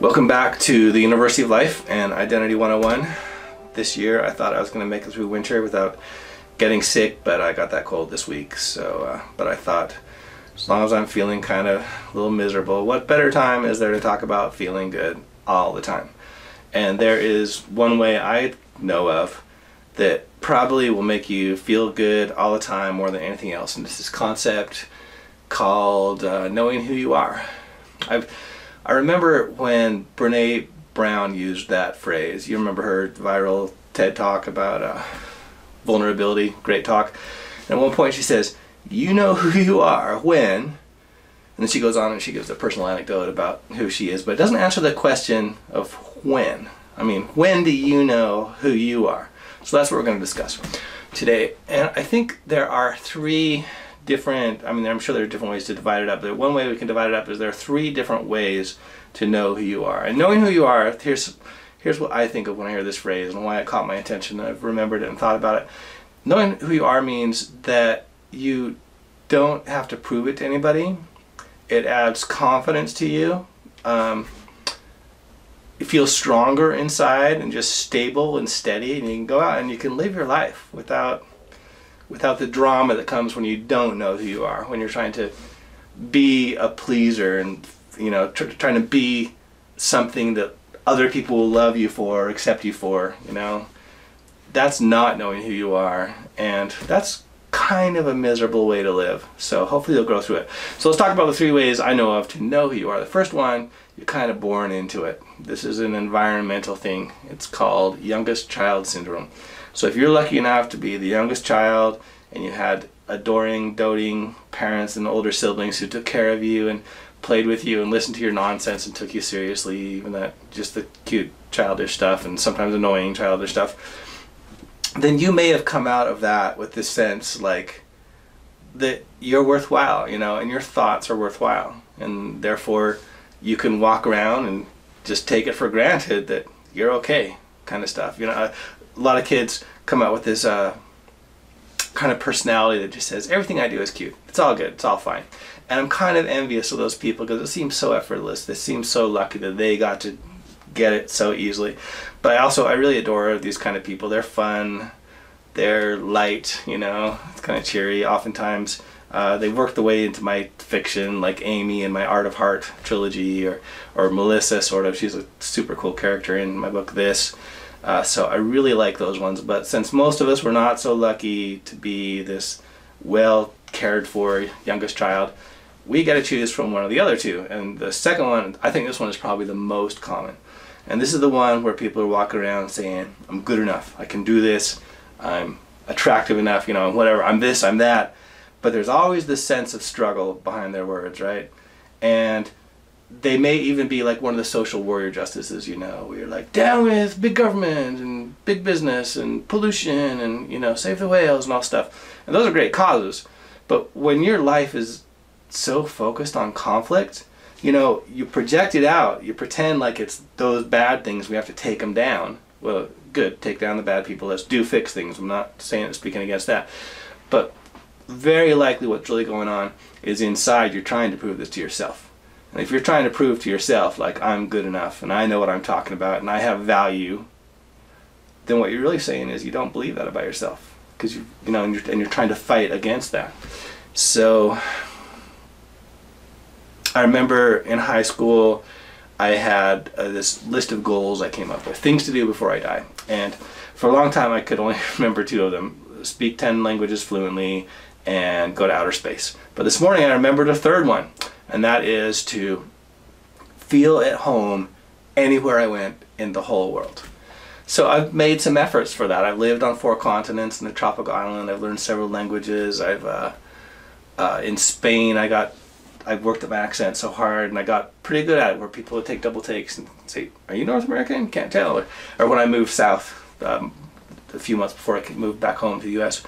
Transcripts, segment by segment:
Welcome back to the University of Life and Identity 101. This year I thought I was going to make it through winter without getting sick, but I got that cold this week. But I thought, as long as I'm feeling kind of a little miserable, what better time is there to talk about feeling good all the time? And there is one way I know of that probably will make you feel good all the time more than anything else, and it's this concept called knowing who you are. I remember when Brene Brown used that phrase. You remember her viral TED Talk about vulnerability, great talk. And at one point she says, you know who you are when, and then she goes on and she gives a personal anecdote about who she is, but it doesn't answer the question of when. I mean, when do you know who you are? So that's what we're going to discuss today. And I think there are three different, I'm sure there are different ways to divide it up, but one way we can divide it up is there are three different ways to know who you are. And knowing who you are, here's what I think of when I hear this phrase and why it caught my attention. I've remembered it and thought about it. Knowing who you are means that you don't have to prove it to anybody. It adds confidence to you. You feel stronger inside and just stable and steady, and you can go out and you can live your life without the drama that comes when you don't know who you are, when you're trying to be a pleaser and trying to be something that other people will love you for or accept you for. That's not knowing who you are, and that's kind of a miserable way to live. So hopefully you'll grow through it. So let's talk about the three ways I know of to know who you are. The first one, you're kind of born into it. This is an environmental thing. It's called youngest child syndrome. So if you're lucky enough to be the youngest child and you had adoring, doting parents and older siblings who took care of you and played with you and listened to your nonsense and took you seriously, even that just the cute childish stuff and sometimes annoying childish stuff, then you may have come out of that with this sense like that you're worthwhile, and your thoughts are worthwhile, and therefore you can walk around and just take it for granted that you're okay, kind of stuff. A lot of kids come out with this kind of personality that just says everything I do is cute, it's all good, it's all fine. And I'm kind of envious of those people because it seems so effortless. They seem so lucky that they got to get it so easily. But I really adore these kind of people. They're fun, they're light, it's kind of cheery. Oftentimes they work the way into my fiction, like Amy in my Art of Heart trilogy, or Melissa, sort of. She's a super cool character in my book This. So I really like those ones. But since most of us were not so lucky to be this well cared for youngest child, we got to choose from one of the other two. And the second one, I think this one is probably the most common. And this is the one where people are walking around saying, I'm good enough, I can do this, I'm attractive enough, whatever, I'm this, I'm that. But there's always this sense of struggle behind their words, right? And they may even be like one of the social warrior justices, where you're like, down with big government and big business and pollution and, save the whales and all stuff. And those are great causes. But when your life is so focused on conflict, you project it out. You pretend like it's those bad things, we have to take them down. Well, good, take down the bad people. Let's fix things. I'm not speaking against that. But very likely what's really going on is inside you're trying to prove this to yourself. And if you're trying to prove to yourself, like, I'm good enough and I know what I'm talking about and I have value, then what you're really saying is you don't believe that about yourself. Because and you're trying to fight against that. So I remember in high school I had this list of goals I came up with, things to do before I die. And for a long time I could only remember two of them: speak 10 languages fluently and go to outer space. But this morning I remembered a third one, and that is to feel at home anywhere I went in the whole world. So I've made some efforts for that. I've lived on 4 continents in a tropical island. I've learned several languages. In Spain I worked at my accent so hard, and I got pretty good at it, where people would take double takes and say, are you North American? Can't tell. Or when I moved south a few months before I moved back home to the US,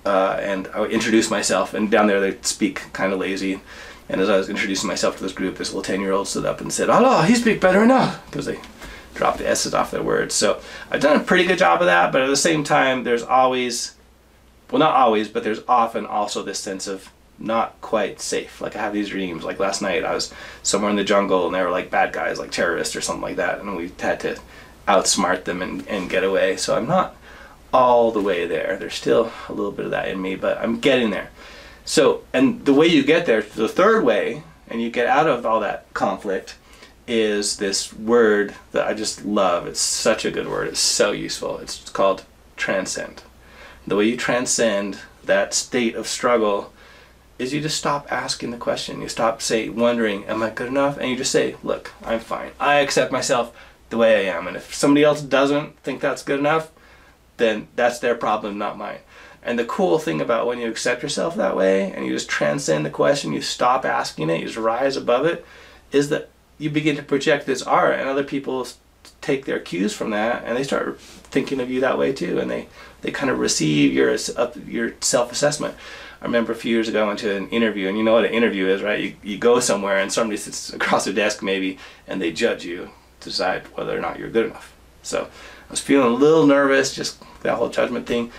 and I would introduce myself, and down there they'd speak kind of lazy. And as I was introducing myself to this group, this little 10-year-old stood up and said, "Hello, he speak better now," because they dropped the S's off their words. So I've done a pretty good job of that, but at the same time, there's always, well, not always, but there's often also this sense of not quite safe. Like I have these dreams. Like last night I was somewhere in the jungle and they were like bad guys, like terrorists or something like that, and we had to outsmart them and get away. So I'm not all the way there. There's still a little bit of that in me, but I'm getting there. So, and the way you get there, the third way, and you get out of all that conflict, is this word that I just love. It's such a good word. It's so useful. It's called transcend. The way you transcend that state of struggle is you just stop asking the question. You stop wondering, am I good enough? And you just say, look, I'm fine. I accept myself the way I am. And if somebody else doesn't think that's good enough, then that's their problem, not mine. And the cool thing about when you accept yourself that way and you just transcend the question, you stop asking it, you just rise above it, is that you begin to project this art, and other people take their cues from that and they start thinking of you that way too, and they kind of receive your self-assessment. I remember a few years ago I went to an interview, and you know what an interview is, right? You go somewhere and somebody sits across their desk maybe and they judge you to decide whether or not you're good enough. So I was feeling a little nervous, just that whole judgment thing.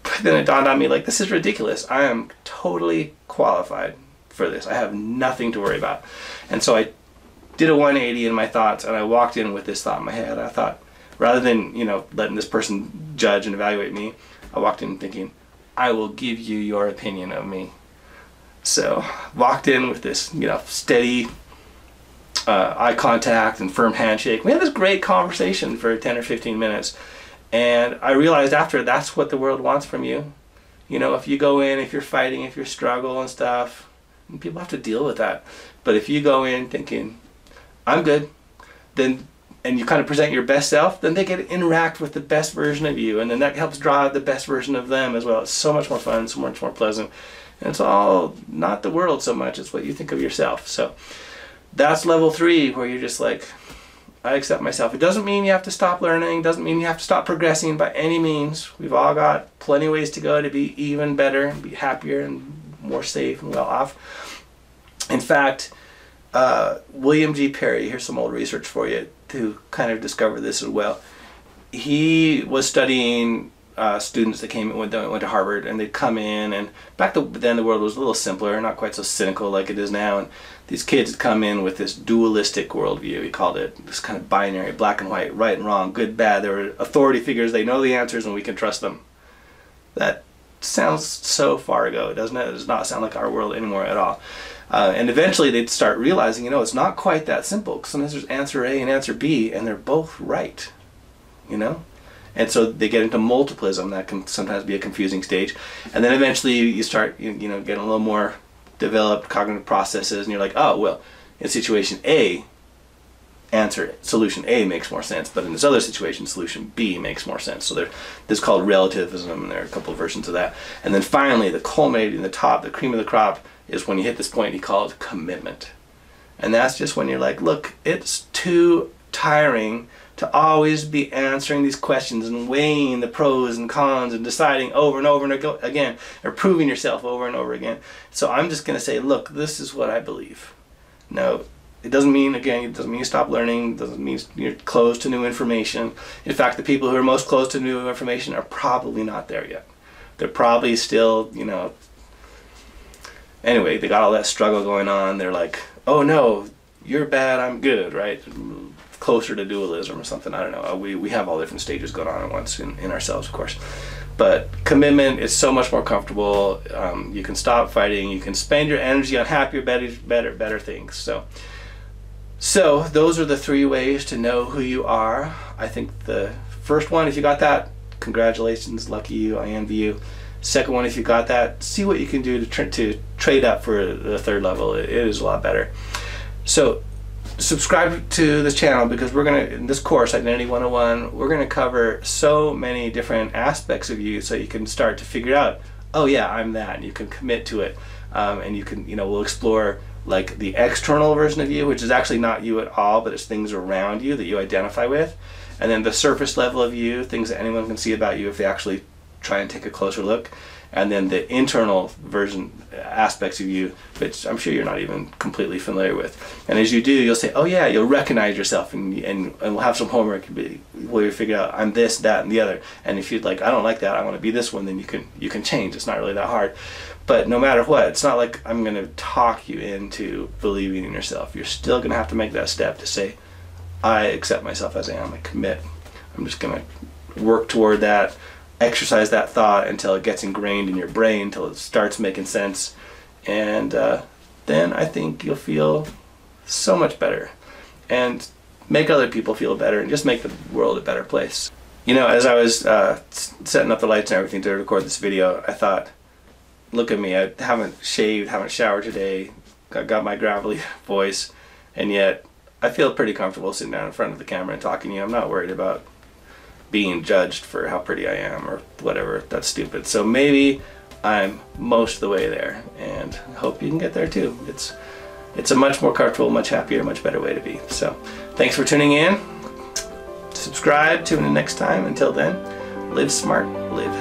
But then it dawned on me, like, this is ridiculous. I am totally qualified for this. I have nothing to worry about. And so I did a 180 in my thoughts, and I walked in with this thought in my head. I thought, rather than, letting this person judge and evaluate me, I walked in thinking, I will give you your opinion of me. So walked in with this, steady eye contact and firm handshake. We had this great conversation for 10 or 15 minutes. And I realized after, that's what the world wants from you. If you go in, if you're fighting, if you struggle and stuff, and people have to deal with that. But if you go in thinking, I'm good, then, and you kind of present your best self, then they get to interact with the best version of you. And then that helps draw out the best version of them as well. It's so much more fun, so much more pleasant. And it's all not the world so much, it's what you think of yourself. So that's level 3, where you're just like, I accept myself. It doesn't mean you have to stop learning, doesn't mean you have to stop progressing by any means. We've all got plenty of ways to go to be even better, be happier and more safe and well off. In fact, William G. Perry, here's some old research for you to kind of discover this as well. He was studying students that went to Harvard, and they'd come in, and then the world was a little simpler, not quite so cynical like it is now, and these kids had come in with this dualistic worldview. He called it this kind of binary, black and white, right and wrong, good, bad. There were authority figures, they know the answers and we can trust them. That sounds so far ago, doesn't it? It does not sound like our world anymore at all. And eventually they'd start realizing, it's not quite that simple, because sometimes there's answer A and answer B, and they're both right, And so they get into multiplism. That can sometimes be a confusing stage. And then eventually you start, getting a little more developed cognitive processes, and you're like, oh, well, in situation A, solution A makes more sense, but in this other situation, solution B makes more sense. So this is called relativism, and there are a couple of versions of that. And then finally, the culminating, the top, the cream of the crop, is when you hit this point he called commitment. And that's just when you're like, look, it's too tiring to always be answering these questions and weighing the pros and cons and deciding over and over and again, or proving yourself over and over again. So I'm just going to say, look, this is what I believe. No, it doesn't mean you stop learning, it doesn't mean you're closed to new information. In fact, the people who are most close to new information are probably not there yet. They're probably still, anyway, they got all that struggle going on. They're like, oh no, you're bad, I'm good, right? Closer to dualism or something, I don't know. We have all different stages going on at once in ourselves, of course. But commitment is so much more comfortable. You can stop fighting. You can spend your energy on happier, better things. So those are the 3 ways to know who you are. I think the first one, if you got that, congratulations, lucky you, I envy you. Second one, if you got that, see what you can do to trade up for the 3rd level. It is a lot better. So subscribe to this channel, because we're going to, in this course, Identity 101, we're going to cover so many different aspects of you, so you can start to figure out, oh yeah, I'm that, and you can commit to it. And you can, we'll explore like the external version of you, which is actually not you at all, but it's things around you that you identify with. And then the surface level of you, things that anyone can see about you if they actually try and take a closer look. and then the internal version aspects of you, which I'm sure you're not even completely familiar with. And as you do, you'll say, oh yeah, you'll recognize yourself, and we'll have some homework where you figure out I'm this, that, and the other. And if you'd like, I don't like that, I want to be this one, then you can change. It's not really that hard. But no matter what, it's not like I'm going to talk you into believing in yourself. You're still going to have to make that step to say, I accept myself as I am. I commit. I'm just going to work toward that, exercise that thought until it gets ingrained in your brain, until it starts making sense. And then I think you'll feel so much better and make other people feel better and just make the world a better place. You know, as I was setting up the lights and everything to record this video, I thought, look at me, I haven't shaved, haven't showered today, got my gravelly voice, and yet I feel pretty comfortable sitting down in front of the camera and talking to you. I'm not worried about being judged for how pretty I am or whatever. That's stupid. So maybe I'm most of the way there, and I hope you can get there too. It's a much more comfortable, much happier, much better way to be. So thanks for tuning in. Subscribe, tune in next time. Until then, live smart, live